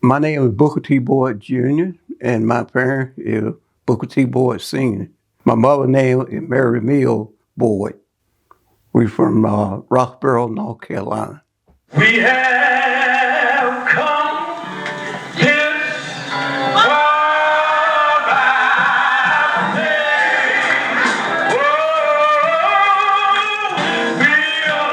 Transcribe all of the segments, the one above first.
My name is Booker T. Boyd Jr., and my parent is Booker T. Boyd Sr. My mother's name is Mary Mill Boyd. We're from Roxborough, North Carolina. We have come this far by faith. Oh, we are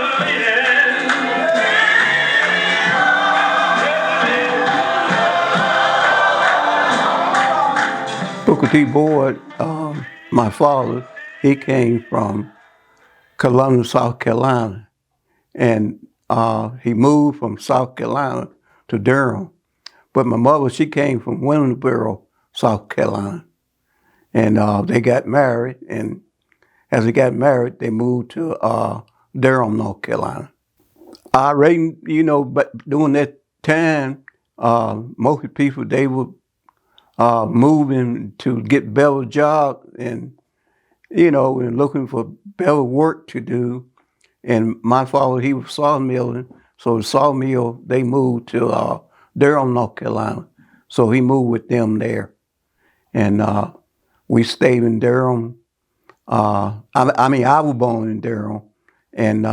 Booker T. Boyd, my father, he came from Columbus, South Carolina, and he moved from South Carolina to Durham. But my mother, she came from Williamsboro, South Carolina, and they got married. And as they got married, they moved to Durham, North Carolina. Already, but during that time, most people they were moving to get better jobs and and looking for better work to do. And my father, he was sawmilling, so the sawmill they moved to Durham, North Carolina. So he moved with them there, and we stayed in Durham. I was born in Durham, and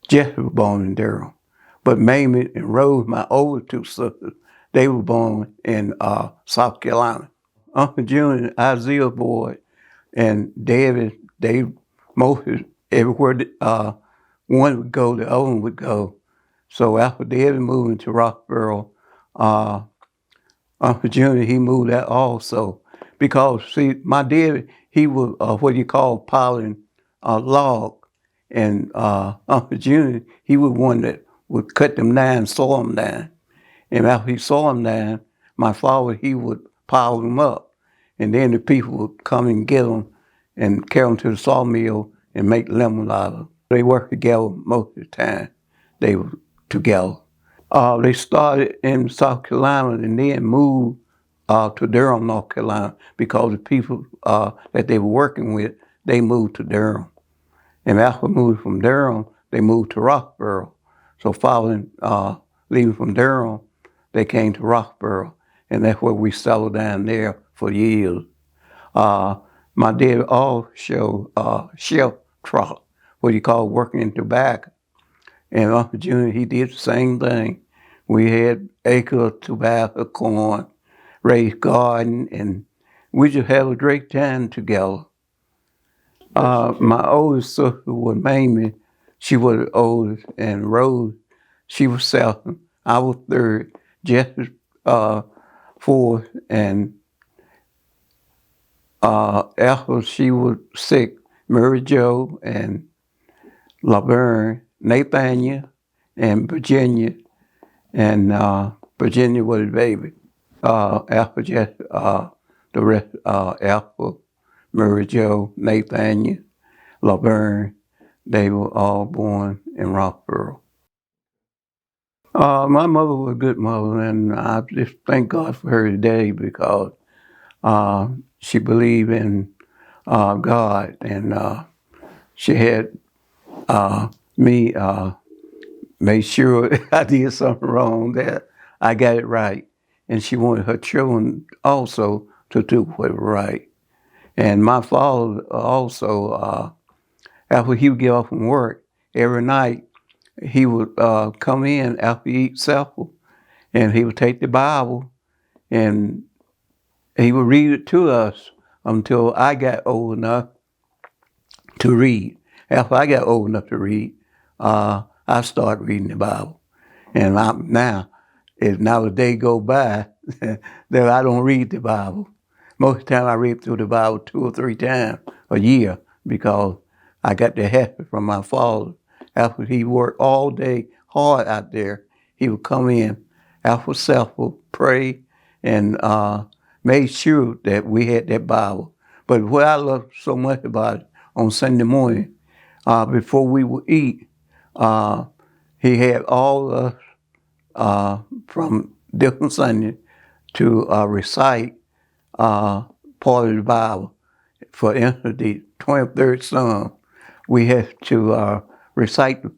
Jeff was born in Durham. But Mamie and Rose, my older two sisters, they were born in South Carolina. Uncle June and Isaiah Boyd and David, they mostly everywhere one would go, the other one would go. So after David moved into Roxborough, Uncle Junior, he moved out also. Because, see, my dad, he was what you call piling a log. And Uncle Junior, he was one that would cut them down, saw them down. And after he saw them down, my father, he would pile them up. And then the people would come and get them and carry them to the sawmill and make lemon out of them. They worked together most of the time. They were together. They started in South Carolina and then moved to Durham, North Carolina, because the people that they were working with, they moved to Durham. And after moving from Durham, they moved to Roxborough. So following leaving from Durham, they came to Roxborough, and that's where we settled down there for years. My dad also chef trot, what you call working in tobacco. And Uncle Junior, he did the same thing. We had acre of tobacco, corn, raised garden, and we just had a great time together. My oldest sister was Mamie. She was the oldest, and Rose, she was second. I was third. Jess was fourth, and after she was sick, Mary Jo and Laverne, Nathaniel, and Virginia, and Virginia was the baby. After Jess, the rest, after Mary Jo, Nathaniel, Laverne, they were all born in Roxborough. My mother was a good mother, and I just thank God for her today because she believed in God, and she had me made sure I did something wrong that I got it right, and she wanted her children also to do what was right. And my father also, after he would get off from work, every night he would come in after he eat supper, and he would take the Bible and he would read it to us until I got old enough to read. After I got old enough to read, I started reading the Bible. And if now a day go by that I don't read the Bible. Most of the time I read through the Bible 2 or 3 times a year because I got the habit from my father. After he worked all day hard out there, he would come in after supper, pray, and made sure that we had that Bible. But what I love so much about it, on Sunday morning, before we would eat, he had all of us from different Sundays to recite part of the Bible. For instance, the 23rd Psalm, we had to recite the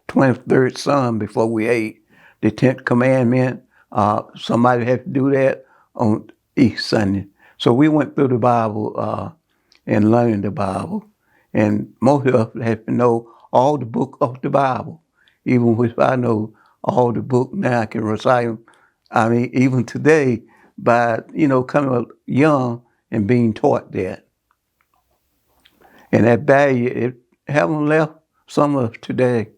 23rd Psalm before we ate. The 10th commandment, somebody had to do that on each Sunday. So we went through the Bible and learning the Bible. And most of us have to know all the book of the Bible. Even if I know all the book now, I can recite them. I mean, even today, by, coming up young and being taught that. And that value, it haven't left some of us today.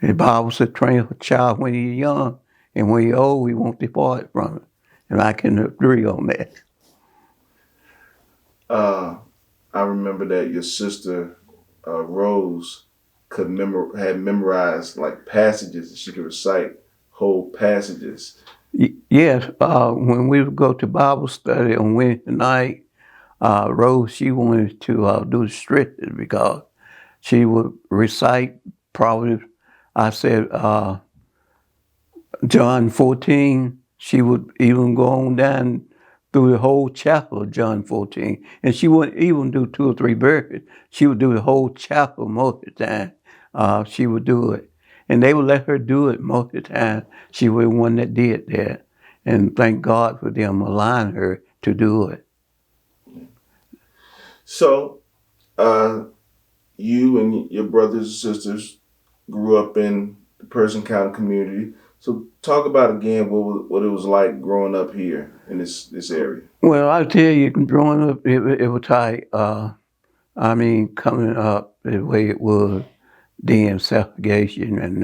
The Bible said, train a child when he's young, and when he's old, we won't depart from it. And I can agree on that. I remember that your sister Rose had memorized like passages. She could recite whole passages. Yes, when we would go to Bible study on Wednesday night, Rose, she wanted to do the scriptures because she would recite probably, I said, John 14. She would even go on down through the whole chapter of John 14. And she wouldn't even do 2 or 3 verses. She would do the whole chapter most of the time. She would do it. And they would let her do it most of the time. She was the one that did that. And thank God for them allowing her to do it. So, you and your brothers and sisters grew up in the Persian County community. So, talk about again what it was like growing up here in this area. Well, I tell you, growing up, it was tight. I mean, coming up the way it was, then segregation, and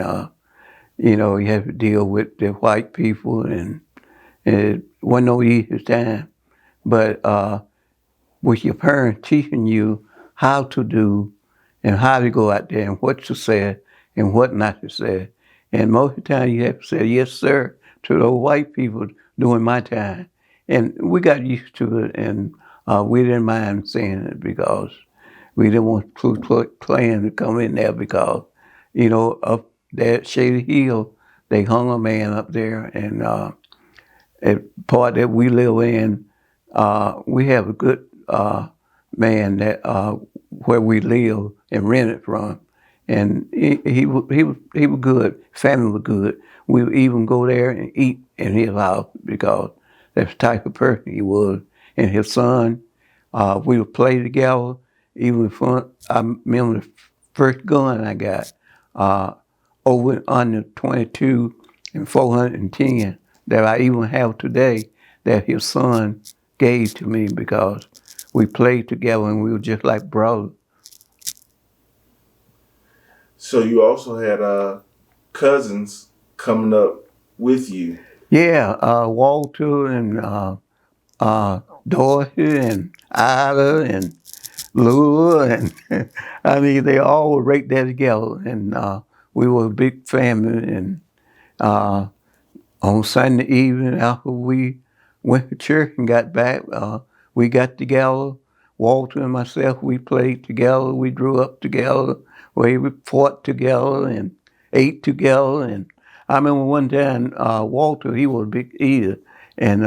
you have to deal with the white people, and it wasn't no easy time. But with your parents teaching you how to do and how to go out there and what to say and what not to say. And most of the time you have to say, yes, sir, to those white people during my time. And we got used to it, and we didn't mind saying it because we didn't want Ku Klux Klan to come in there because, up there at Shady Hill, they hung a man up there, and the part that we live in, we have a good man that where we live and rented from, and he was good. Family was good. We would even go there and eat in his house because that's the type of person he was. And his son, we would play together. Even fun. I remember the first gun I got over under 22 and 410 that I even have today that his son gave to me because we played together and we were just like brothers. So you also had cousins coming up with you. Yeah, Walter and Dorothy and Ida and Lua and I mean they all were right there together, and we were a big family. And on Sunday evening after we went to church and got back, we got together. Walter and myself, we played together. We grew up together. We fought together and ate together. And I remember one time, Walter, he was a big eater, and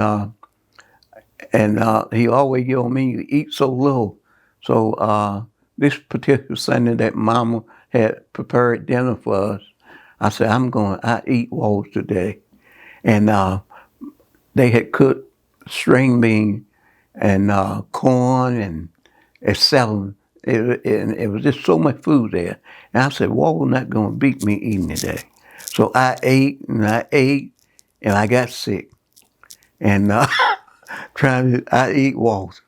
he always yelled at me, "You eat so little." So this particular Sunday that Mama had prepared dinner for us, I said, I eat Walter today. And they had cooked string bean and corn and etc. And it was just so much food there. And I said, Walter's not going to beat me eating today. So I ate and I ate and I got sick. And I eat Walter.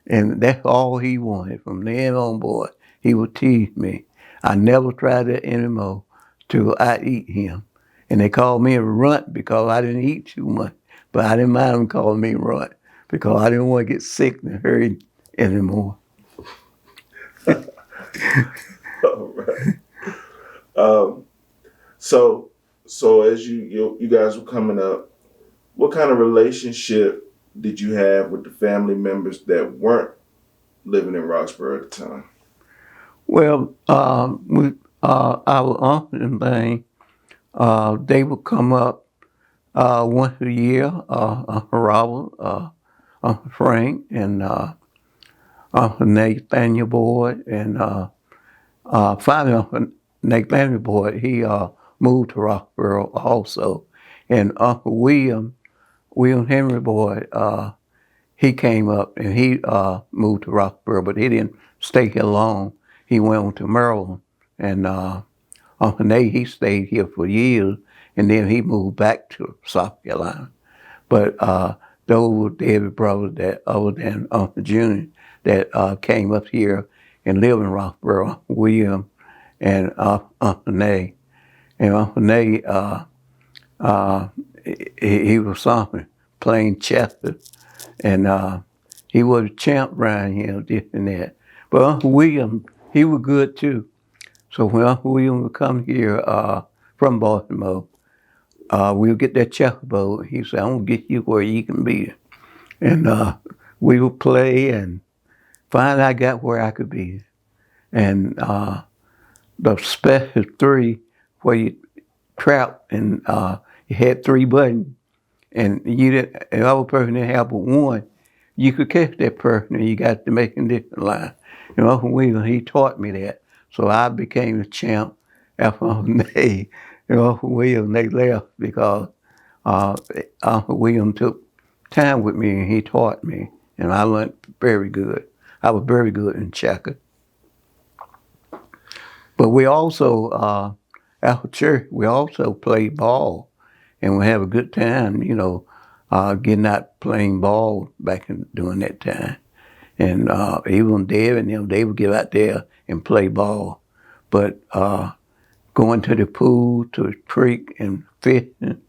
And that's all he wanted. From then on, boy, he would tease me. I never tried that anymore till I eat him. And they called me a runt because I didn't eat too much. But I didn't mind them calling me runt because I didn't want to get sick and hurt anymore. All right. So as you guys were coming up, what kind of relationship did you have with the family members that weren't living in Roxborough at the time? Well, our uncle and thing, they would come up once a year, Uncle Robert, Uncle Frank, and Uncle Nathaniel Boyd, and finally Uncle Nathaniel Boyd, he moved to Roxborough also. And Uncle William Henry Boyd, he came up and he moved to Roxborough, but he didn't stay here long. He went on to Maryland, and Uncle Nate, he stayed here for years, and then he moved back to South Carolina. But those were David brothers that, other than Uncle Junior, that came up here and lived in Roxborough, Uncle William and Uncle Nate. And Uncle Nate, he was something, playing Chester. And he was a champ around here, this and that. But Uncle William, he was good too. So when Uncle William would come here from Baltimore, we'll get that checkerboard. He said, I'm going to get you where you can be. And we would play, and finally I got where I could be. And the special three, where you trap, and you had 3 buttons, and you didn't, the other person didn't have but one, you could catch that person, and you got to make a different line. And Uncle William, he taught me that. So I became a champ after Uncle Nate. And Uncle William, they left because Uncle William took time with me, and he taught me, and I learned very good. I was very good in checker. But we also, after church, we also played ball, and we have a good time, getting out playing ball during that time. And even Dave and them, they would get out there and play ball. But going to the pool, to the creek and fishing,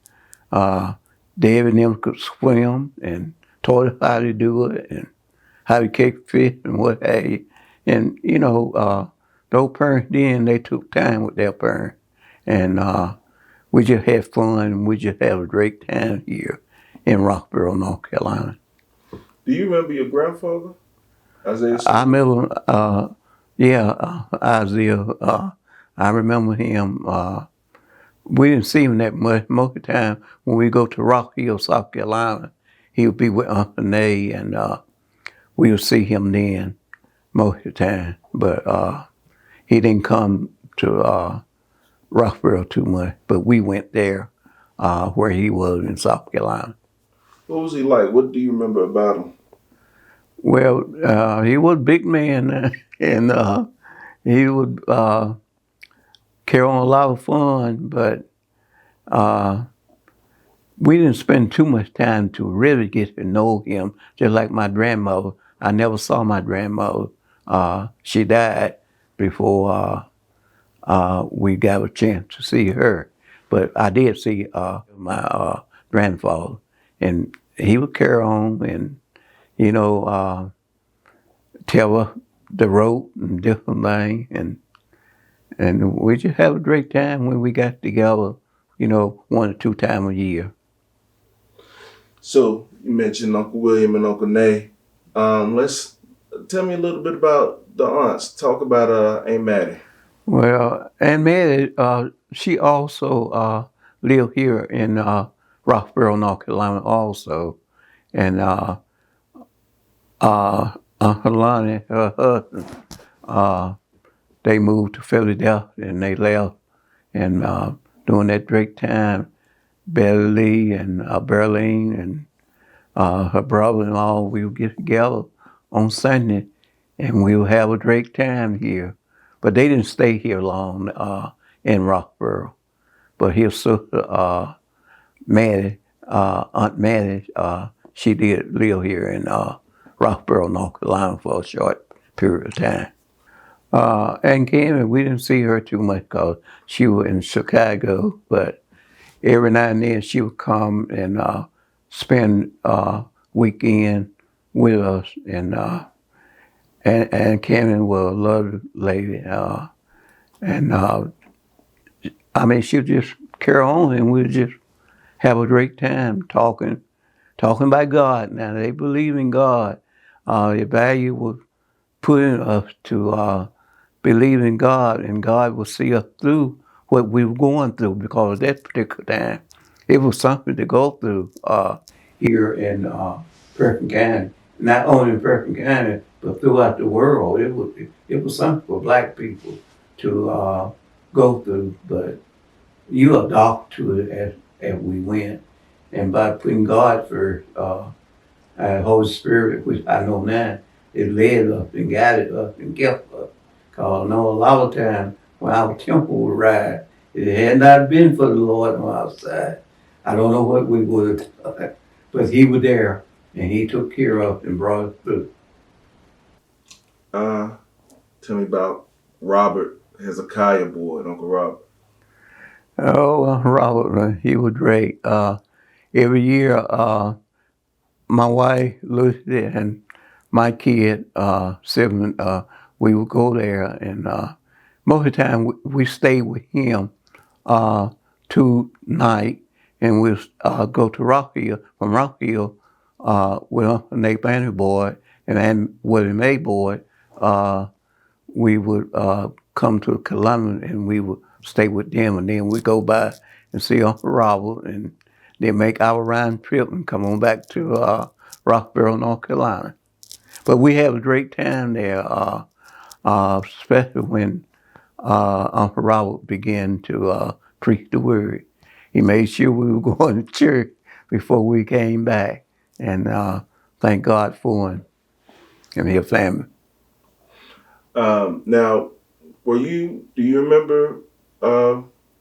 Dave and them could swim and taught us how to do it and how to catch fish and what have you. And, those parents then, they took time with their parents. And we just had fun, and we just had a great time here in Roxborough, North Carolina. Do you remember your grandfather, Isaiah? I remember, Isaiah. I remember him. We didn't see him that much. Most of the time, when we go to Rock Hill, South Carolina, he would be with Uncle Nate, and we would see him then most of the time. But he didn't come to Roxborough too much. But we went there where he was in South Carolina. What was he like? What do you remember about him? Well, he was a big man, and he would carry on a lot of fun, but we didn't spend too much time to really get to know him, just like my grandmother. I never saw my grandmother. She died before we got a chance to see her. But I did see my grandfather, and he would carry on and, tell us the rope and different things. And we just have a great time when we got together, 1 or 2 times a year. So you mentioned Uncle William and Uncle Nate. Let's tell me a little bit about the aunts. Talk about Aunt Maddie. Well, Aunt Maddie, she also lived here in Roxborough, North Carolina also. And Uncle Lonnie, her husband, they moved to Philadelphia, and they left. And during that great time, Betty and Berlin and her brother-in-law, we would get together on Sunday, and we would have a great time here. But they didn't stay here long in Roxborough. But his sister, Maddie, Aunt Maddie, she did live here in Roxborough, North Carolina for a short period of time. And Cammy, we didn't see her too much because she was in Chicago, but every now and then she would come and spend weekend with us, and Cammy was a lovely lady, she would just carry on, and we'd just have a great time talking about God. Now they believe in God. The value was put in us to believe in God, and God will see us through what we were going through, because at that particular time, it was something to go through here in Perkin County. Not only in Perkin County, but throughout the world. It was something for black people to go through, but you adopt to it as we went. And by putting God first, Holy Spirit, which I know now, it led us and guided us and kept us. Because I know a lot of times when our temple would rise, if it had not been for the Lord on our side, I don't know what we would have done. But He was there and He took care of us and brought us through. Tell me about Robert Hezekiah Boyd, Uncle Robert. Oh, Robert, he was great. Every year, my wife, Lucy, and my kid, sibling, we would go there, and most of the time we stayed with him 2 nights, and we'll go to Rock Hill. From Rock Hill, with Uncle Nate Banner Boyd and Willie Mae Boyd, we would come to Columbus and we would stay with them, and then we go by and see Uncle Robert, and then make our round trip and come on back to Roxborough, North Carolina. But we have a great time there, especially when Uncle Robert began to preach the word. He made sure we were going to church before we came back, and thank God for him and his family. Now, do you remember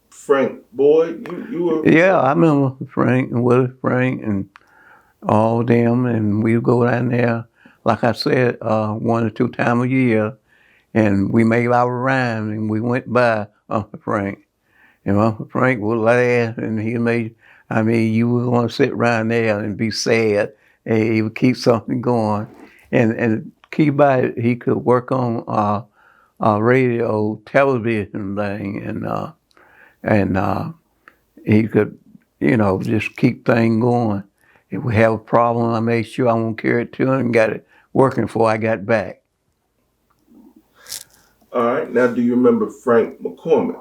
Frank Boyd? You were. Yeah, I remember Frank and Willie Frank and all them, and we would go down there, like I said, 1 or 2 times a year, and we made our rounds, and we went by Uncle Frank. And Uncle Frank would laugh, and you were going to sit around there and be sad, and he would keep something going. And keep by it, he could work on radio, television thing, and he could, just keep things going. If we have a problem, I made sure I won't carry it to him and got it working before I got back. All right. Now, do you remember Frank McCormick?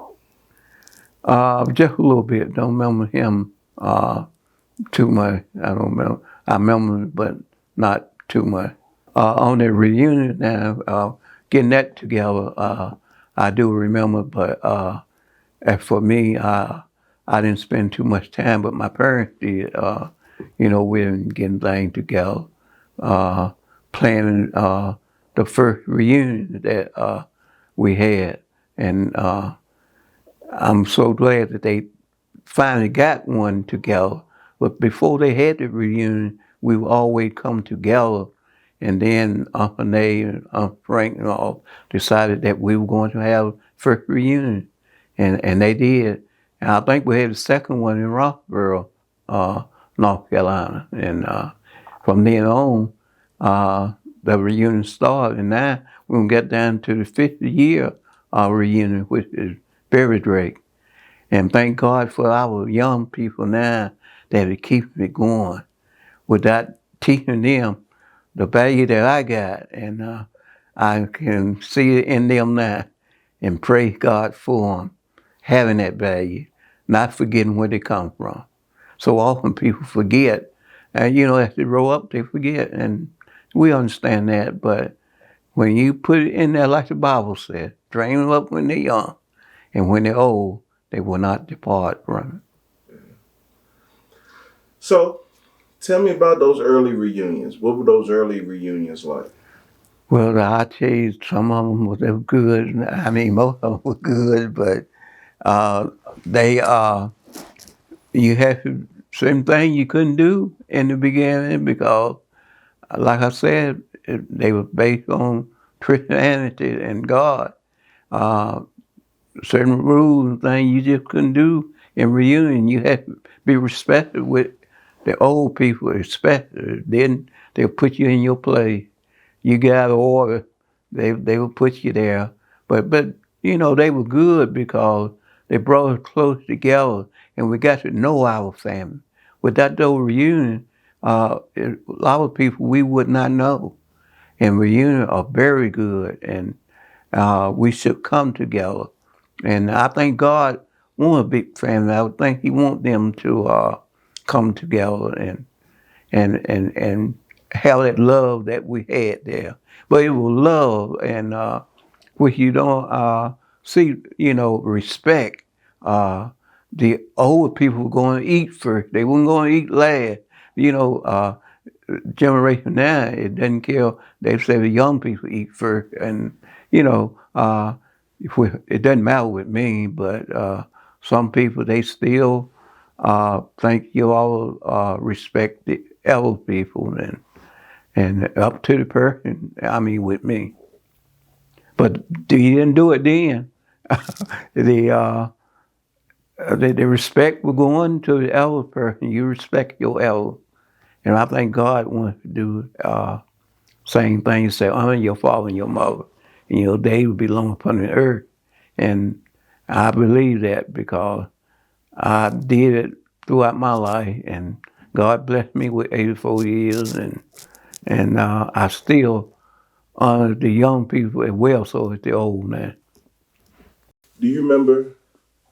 Just a little bit. Don't remember him too much. I don't remember. I remember him, but not too much. On the reunion now, getting that together, I do remember, but as for me, I didn't spend too much time, but my parents did. We were getting things together, planning the first reunion that we had, and I'm so glad that they finally got one together. But before they had the reunion, we would always come together, and then Uncle Nate and Uncle Frank and all decided that we were going to have first reunion, and they did. And I think we had the second one in Roxborough, North Carolina. And from then on, the reunion started. And now we're going to get down to the 50th year reunion, which is very great. And thank God for our young people now that are keeping it going without teaching them the value that I got. And I can see it in them now and praise God for them having that value, not forgetting where they come from. So often people forget, and as they grow up, they forget, and we understand that. But when you put it in there, like the Bible said, train them up when they're young, and when they're old, they will not depart from it. So, tell me about those early reunions. What were those early reunions like? Well, I tell you, some of them were good. I mean, most of them were good, but you had to, certain things you couldn't do in the beginning because, like I said, they were based on Christianity and God. Certain rules and things you just couldn't do in reunion. You had to be respected with the old people, especially. Then they'll put you in your place. You get out of order, they will put you there. But they were good because they brought us close together, and we got to know our family. Without those reunions, a lot of people we would not know. And reunions are very good, and we should come together. And I think God wants a big family. I would think He wants them to come together and have that love that we had there. But it was love, and which you don't see, respect. the older people were going to eat first. They weren't going to eat last. You know, generation now, it doesn't care. They say the young people eat first, and you know, it doesn't matter with me. But some people they still think you all respect the elder people, and up to the person. I mean, with me, but you didn't do it then. the the respect will go on to the elder person. You respect your elder. And I think God wants to do same thing. He said, honor your father and your mother, and your days will be long upon the earth. And I believe that because I did it throughout my life, and God blessed me with 84 years, and I still honor the young people as well, so as the old man. Do you remember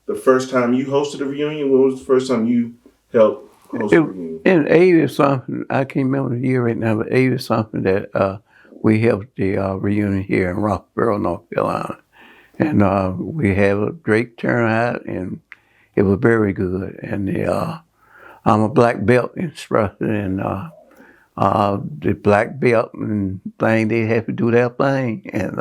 the first time you hosted a reunion? When was the first time you helped host a It, reunion? in 80 something, I can't remember the year right now, but 80 something that we held the reunion here in Roxborough, North Carolina. And we had a great turnout, and it was very good. And I'm a black belt instructor, and the black belt and thing, they have to do their thing, and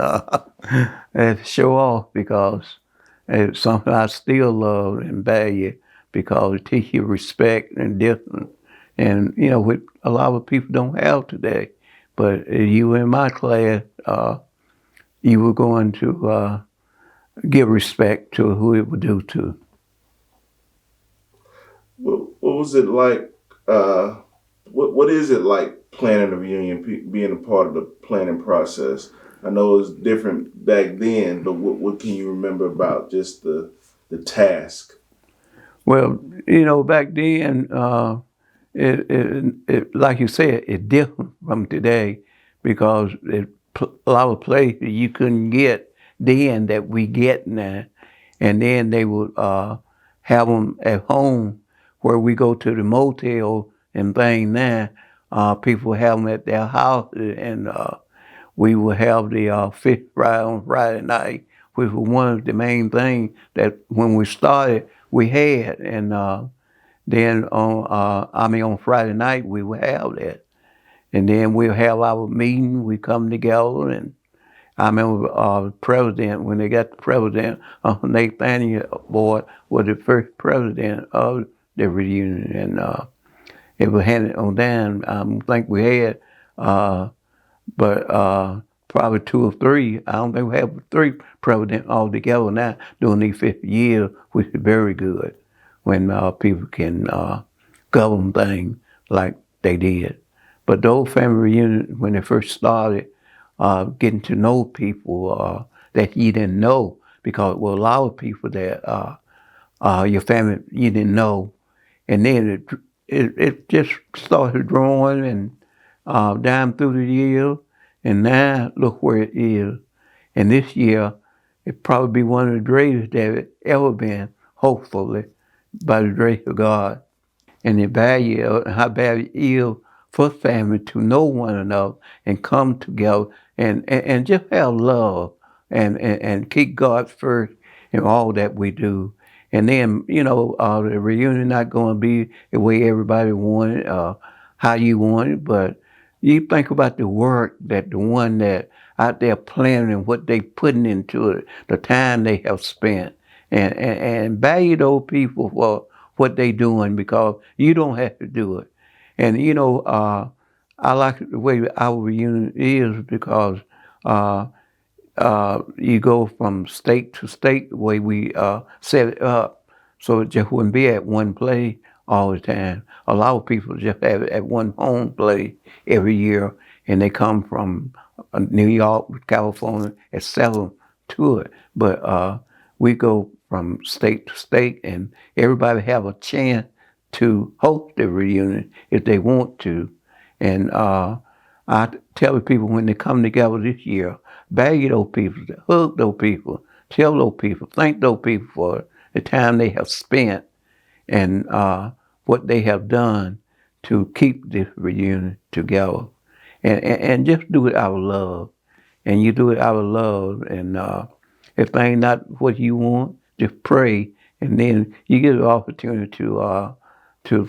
they have to show off because it's something I still love and value because it teaches you respect and difference. And, you know, what a lot of people don't have today. But you in my class, you were going to give respect to who it would do to. What was it like? What is it like planning a reunion, being a part of the planning process? I know it was different back then, but what can you remember about just the task? Well, you know, back then, it like you said, it different from today because a lot of places you couldn't get then that we get now, and then they would have them at home where we go to the motel and thing now. People have them at their house, and we would have the fish fry on Friday night, which was one of the main things that when we started we had, and then on Friday night we would have that, and then we'll have our meeting. We come together, and I remember the president when they got the president, Nathaniel Boyd was the first president of the reunion, and it was handed on down. I think we had, but probably two or three. I don't think we have three presidents altogether now during these 50 years, which is very good when people can govern things like they did. But the old family reunion, when they first started, getting to know people that you didn't know, because well, a lot of people that your family you didn't know, and then it just started growing and down through the years, and now look where it is. And this year, it probably be one of the greatest that it ever been, hopefully, by the grace of God. And the value of how value it is for family to know one another and come together and just have love and keep God first in all that we do. And then, you know, the reunion not going to be the way everybody wanted, how you want it, but you think about the work that the one that out there planning and what they putting into it, the time they have spent, and value those people for what they doing because you don't have to do it. And you know, I like the way our reunion is because you go from state to state the way we set it up, so it just wouldn't be at one place all the time. A lot of people just have it at one home place every year, and they come from New York, California, etc. to it. But we go from state to state, and everybody have a chance to host the reunion if they want to. And I tell the people when they come together this year, value those people, hug those people, tell those people, thank those people for the time they have spent and what they have done to keep this reunion together. And just do it out of love. And you do it out of love. And if things not what you want, just pray and then you get an opportunity to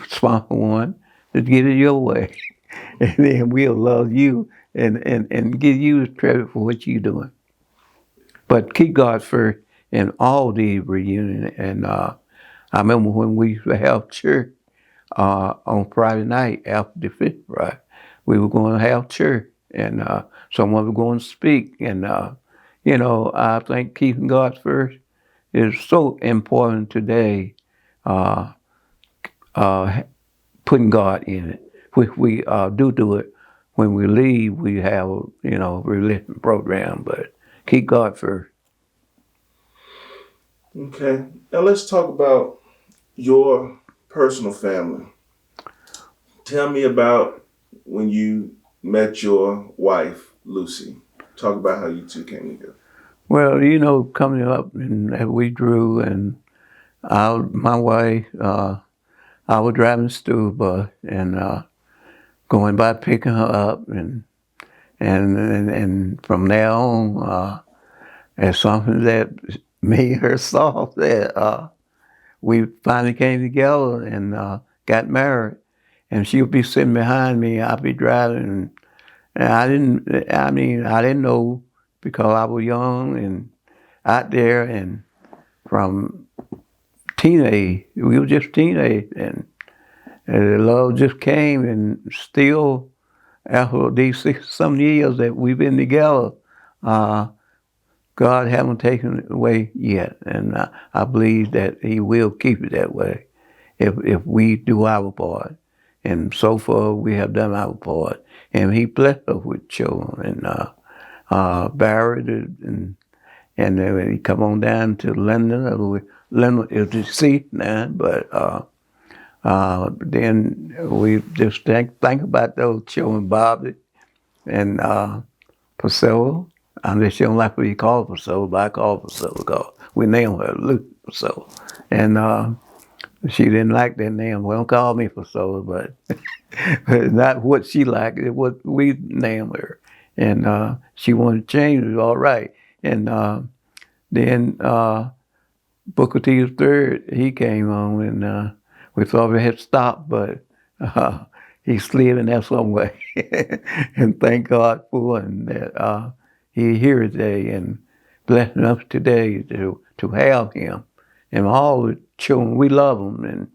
sponsor one, to get it your way, and then we'll love you and give you the credit for what you're doing. But keep God first in all these reunions. And I remember when we used to have church on Friday night after the fifth Friday, we were going to have church, and someone was going to speak. And I think keeping God first is so important today. Uh, Putting God in it. If we do it, when we leave, we have religion program, but keep God first. Okay. Now let's talk about your personal family. Tell me about when you met your wife, Lucy. Talk about how you two came together. Well, coming up and we drew, and my wife, I was driving the school bus and going by picking her up, and from there on, it's something that made her soft. That we finally came together and got married. And she would be sitting behind me, I'd be driving, and I didn't know because I was young and out there, and from teenage, we were just teenage, and the love just came, and still, after these 6-some years that we've been together, God haven't taken it away yet, and I believe that He will keep it that way if we do our part. And so far, we have done our part, and He blessed us with children, and Barry, and then he come on down to London. London is deceased now, but then we just think about those children, Bobby and Priscilla. Unless you don't like what you call Priscilla, but I call Priscilla because we named her Luke Priscilla. And she didn't like that name. Well, don't call me Priscilla, but not what she liked, it's what we named her. And she wanted to change it, all right. And then Booker T. the Third, he came on, and we thought we had stopped, but he slid in there some way. And thank God for him that He here today and blessing us today to have him. And all the children, we love them, and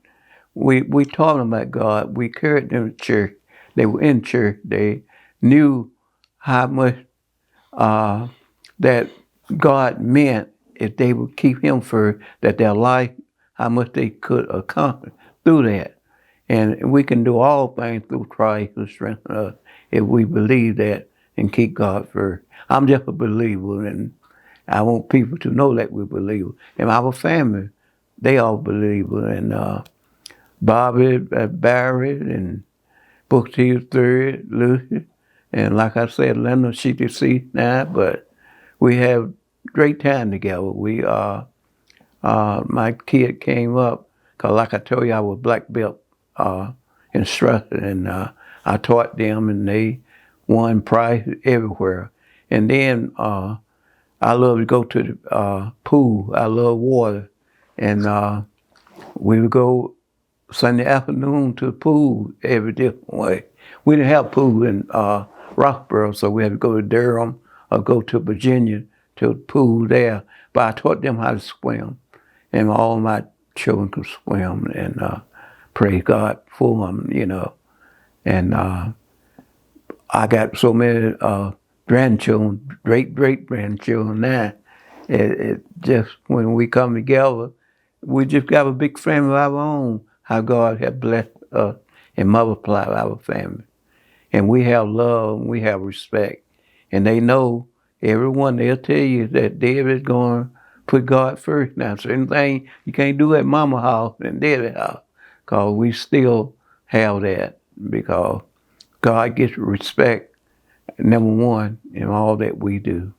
we taught them about God. We carried them to church. They were in church. They knew how much that God meant if they would keep Him first, that their life, how much they could accomplish through that. And we can do all things through Christ who strengthens us if we believe that and keep God first. I'm just a believer, and I want people to know that we're believers. And our family, they all believers. And Bobby, Barry, and Booker T. the Third, Lucy. And like I said, Linda, she deceased now, but we have great time together. My kid came up, because like I told you, I was black belt instructor, and I taught them, and they won prizes everywhere. And then I love to go to the pool. I love water. And we would go Sunday afternoon to the pool every different way. We didn't have pool in Roxborough, so we had to go to Durham or go to Virginia to the pool there. But I taught them how to swim, and all my children could swim, and praise God for them, And I got so many grandchildren, great-great-grandchildren now. It just, when we come together, we just got a big family of our own, how God has blessed us and multiplied our family. And we have love, and we have respect. And they know, everyone, they'll tell you that David's going to put God first now. So anything you can't do at Mama house and David's house, because we still have that, because God gets respect, number one, in all that we do.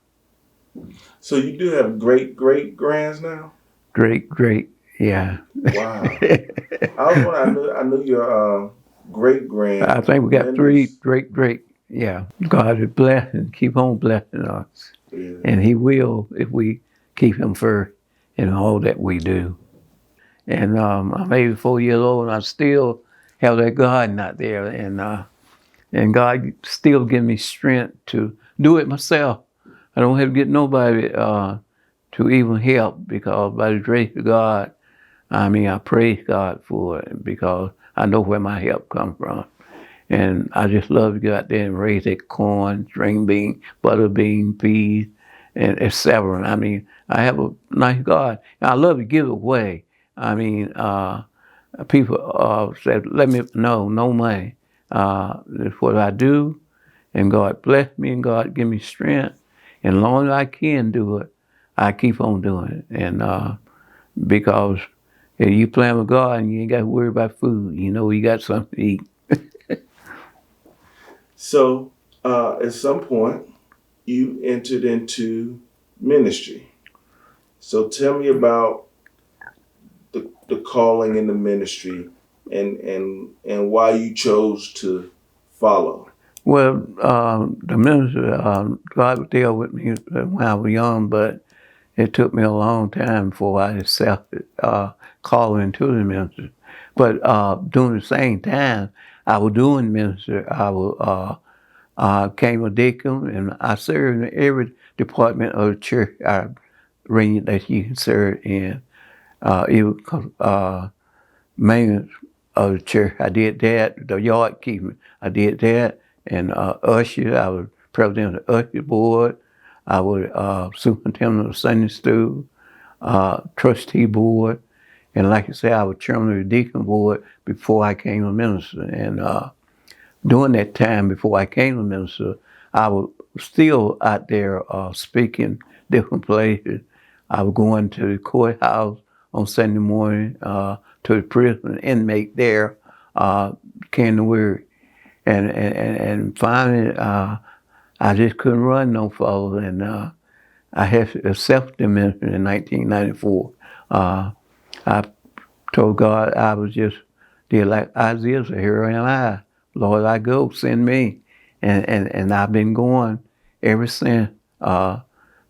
So you do have great-great-grands now? Great, yeah. Wow. I knew your great-grand. I think we got three great, yeah. God is blessing, keep on blessing us. Yeah. And He will if we keep Him first in all that we do. And I'm 84 years old, and I still have that garden out there, and God still give me strength to do it myself. I don't have to get nobody to even help, because by the grace of God, I mean, I praise God for it, because I know where my help comes from. And I just love to go out there and raise that corn, string bean, butter bean, peas, and etc. I mean, I have a nice garden. And I love to give away. I mean, people said, let me know, no money. That's what I do, and God bless me, and God give me strength. And as long as I can do it, I keep on doing it. And because if you plant a garden, you ain't got to worry about food. You know, you got something to eat. So, at some point, you entered into ministry. So, tell me about the calling in the ministry, and why you chose to follow. Well, the minister, God would deal with me when I was young, but it took me a long time before I accepted calling to the ministry. But during the same time I was doing ministry, I came a deacon, and I served in every department of the church I ring that you can serve in. It was maintenance of the church. I did that. The yard keeping, I did that. And usher, I was president of the usher board. I was superintendent of Sunday school, trustee board. And like I said, I was chairman of the deacon board before I came a minister. And during that time before I came a minister, I was still out there speaking different places. I was going to the courthouse on Sunday morning, to the prison inmate there, carrying the word. And finally, I just couldn't run no further, and I had to accept the ministry in 1994. I told God I was just there like Isaiah said, here am I. Lord, I go, send me. And I've been going ever since.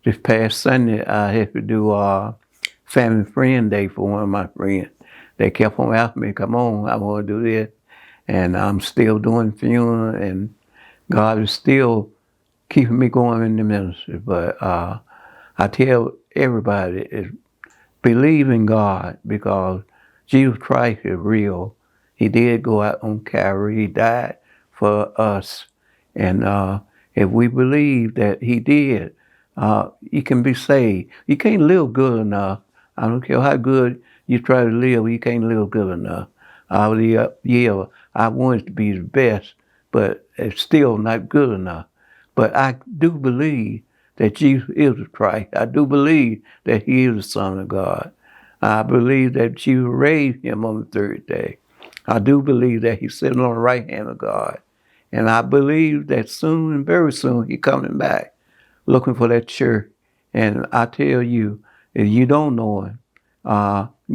This past Sunday, I had to do Family Friend Day for one of my friends. They kept on asking me, come on, I want to do this. And I'm still doing funeral, and God is still keeping me going in the ministry. But I tell everybody, is believe in God, because Jesus Christ is real. He did go out on Calvary. He died for us. And if we believe that he did, you can be saved. You can't live good enough. I don't care how good you try to live, you can't live good enough. I want it to be the best, but it's still not good enough. But I do believe that Jesus is the Christ. I do believe that he is the Son of God. I believe that Jesus raised him on the third day. I do believe that he's sitting on the right hand of God. And I believe that soon and very soon he's coming back, looking for that church. And I tell you, if you don't know him,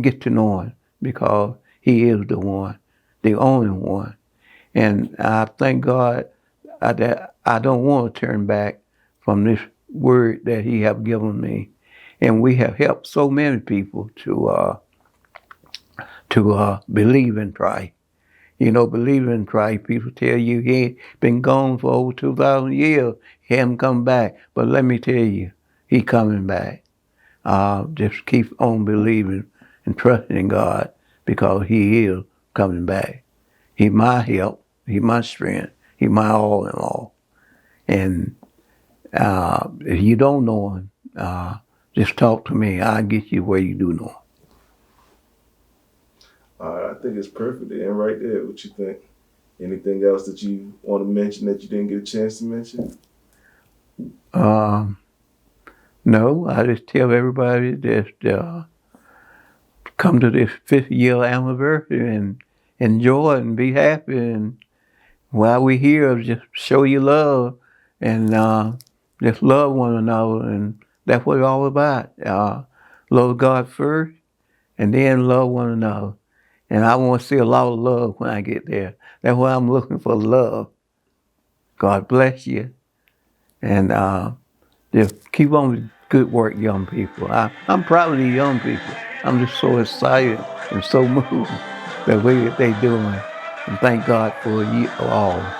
get to know him, because he is the one, the only one. And I thank God that I don't want to turn back from this word that he have given me. And we have helped so many people to believe in Christ. You know, believe in Christ. People tell you he ain't been gone for over 2,000 years. He hasn't come back. But let me tell you, he coming back. Just keep on believing and trusting in God, because he is coming back. He my help. He my strength. He my all in all. And if you don't know him, just talk to me. I'll get you where you do know him. I think it's perfect to end right there. What you think? Anything else that you want to mention that you didn't get a chance to mention? No, I just tell everybody that come to this 5th year anniversary and enjoy and be happy. And while we're here, just show you love, and just love one another. And that's what it's all about. Love God first, and then love one another. And I want to see a lot of love when I get there. That's why I'm looking for love. God bless you. And just keep on with good work, young people. I'm proud of the young people. I'm just so excited and so moved the way that they doing. And thank God for you all.